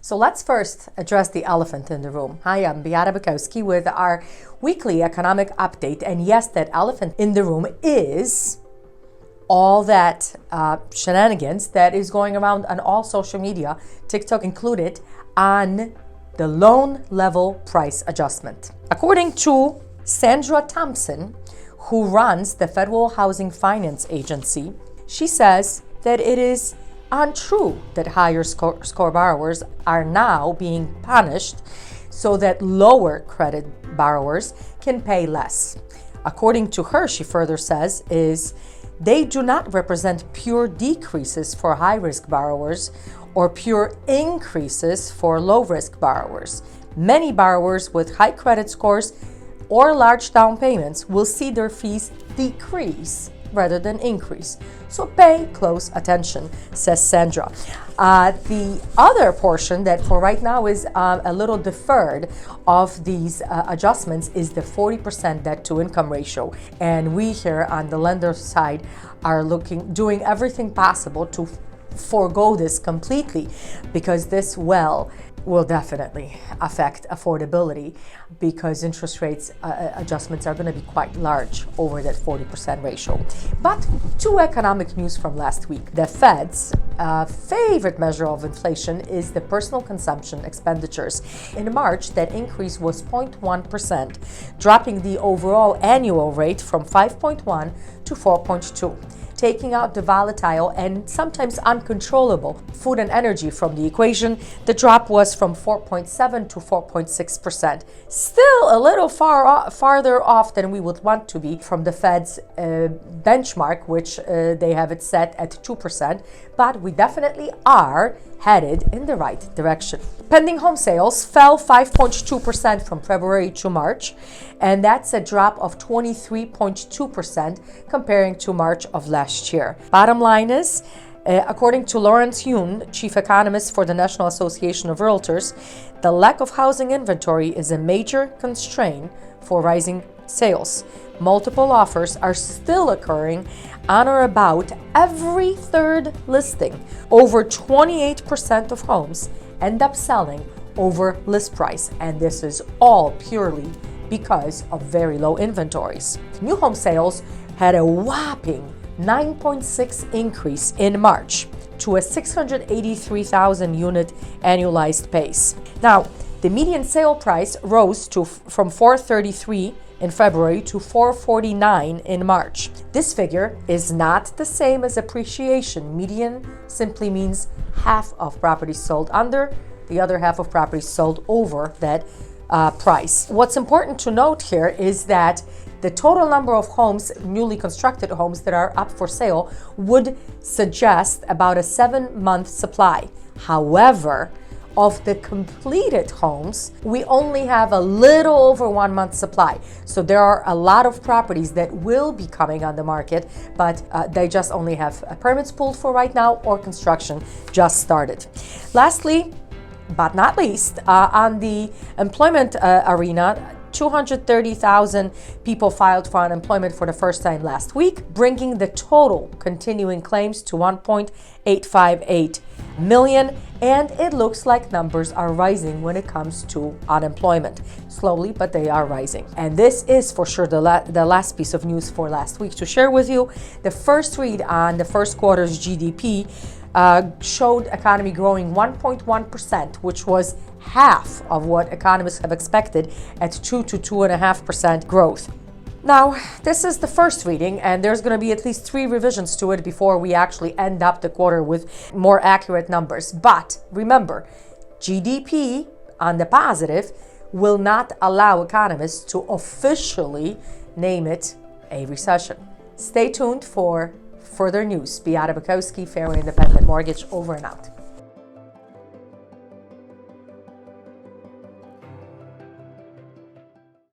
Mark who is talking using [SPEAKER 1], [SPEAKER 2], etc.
[SPEAKER 1] So let's first address the elephant in the room. Hi, I'm Beata Bukowski with our weekly economic update. And yes, that elephant in the room is all that shenanigans that is going around on all social media, TikTok included, on the loan level price adjustment. According to Sandra Thompson, who runs the Federal Housing Finance Agency, she says that it is untrue that higher score borrowers are now being punished so that lower credit borrowers can pay less. According to her, she further says, they do not represent pure decreases for high-risk borrowers or pure increases for low-risk borrowers. Many borrowers with high credit scores or large down payments will see their fees decrease rather than increase. So pay close attention, says Sandra. The other portion that for right now is a little deferred of these adjustments is the 40% debt to income ratio. And we here on the lender side are doing everything possible to forego this completely, because this will definitely affect affordability, because interest rates adjustments are going to be quite large over that 40% ratio. But two economic news from last week. The Fed's favorite measure of inflation is the personal consumption expenditures. In March, that increase was 0.1%, dropping the overall annual rate from 5.1 to 4.2. Taking out the volatile and sometimes uncontrollable food and energy from the equation, the drop was from 4.7 to 4.6%. Still a little farther off than we would want to be from the Fed's benchmark, which they have it set at 2%, but we definitely are headed in the right direction. Pending home sales fell 5.2% from February to March, and that's a drop of 23.2% comparing to March of last year. Bottom line is, according to Lawrence Yun, chief economist for the National Association of Realtors, the lack of housing inventory is a major constraint for rising sales. Multiple offers are still occurring on or about every third listing. Over 28% of homes end up selling over list price, and this is all purely because of very low inventories. New home sales had a whopping 9.6% increase in March to a 683,000 unit annualized pace. Now, the median sale price rose from $433 in February to $449 in March. This figure is not the same as appreciation. Median simply means half of properties sold under, the other half of properties sold over that price. What's important to note here is that the total number of homes, newly constructed homes that are up for sale, would suggest about a 7-month supply. However, of the completed homes, we only have a little over 1 month supply. So there are a lot of properties that will be coming on the market, but they just only have permits pulled for right now, or construction just started. Lastly, but not least, on the employment arena, 230,000 people filed for unemployment for the first time last week, bringing the total continuing claims to 1.858 million, and it looks like numbers are rising when it comes to unemployment. Slowly, but they are rising. And this is for sure the last piece of news for last week to share with you. The first read on the first quarter's GDP showed economy growing 1.1%, which was half of what economists have expected at 2 to 2.5% growth. Now, this is the first reading, and there's going to be at least 3 revisions to it before we actually end up the quarter with more accurate numbers. But remember, GDP on the positive will not allow economists to officially name it a recession. Stay tuned for further news. Beata Bukowski, Fairway Independent Mortgage, over and out.